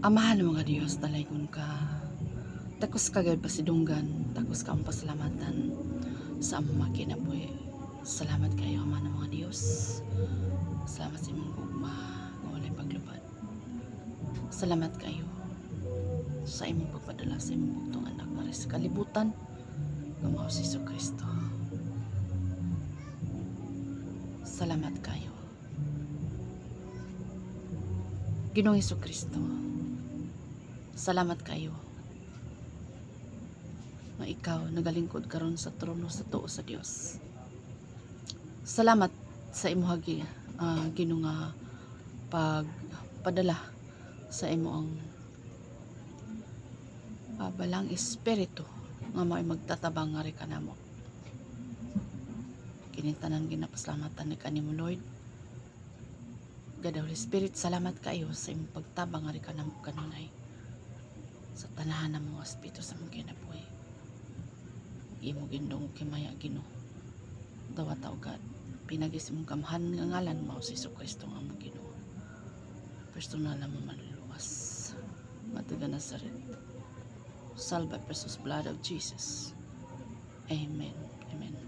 Amahan ng mga Diyos, talaygon ka. Takos kagad pasidunggan, takos ka ang pasalamatan sa among mga kinabuhi. Salamat kayo, Ama ng mga Diyos. Salamat sa imong gugma, nga walay paglubad. Salamat kayo sa imong pagpadala sa imong bugtong anak na sa kalibutan nga mao si Kristo. Salamat kayo. Ginoong Kristo. Salamat kayo nga ikaw nagalingkod karon sa trono sa tuo sa Dios. Salamat sa imo Ginoo nga pagpadala sa imo ang balang espiritu nga may magtatabang nga ri kanamo. Kini tanan ginapasalamatan ni kanimo Lord. God Holy Spirit, salamat kayo sa imong pagtabang nga ri kanamo kanunay sa tanan ng mga espiritu sa mong kinabuhi. Imo gindong kimaya Ginoo. Dawat ta God. Pinagis imong kamhan nga ngalan mao si Kristo nga among Ginoo. Personal na manluwas. Matuga Nazaret. Salva precious blood of Jesus. Amen. Amen.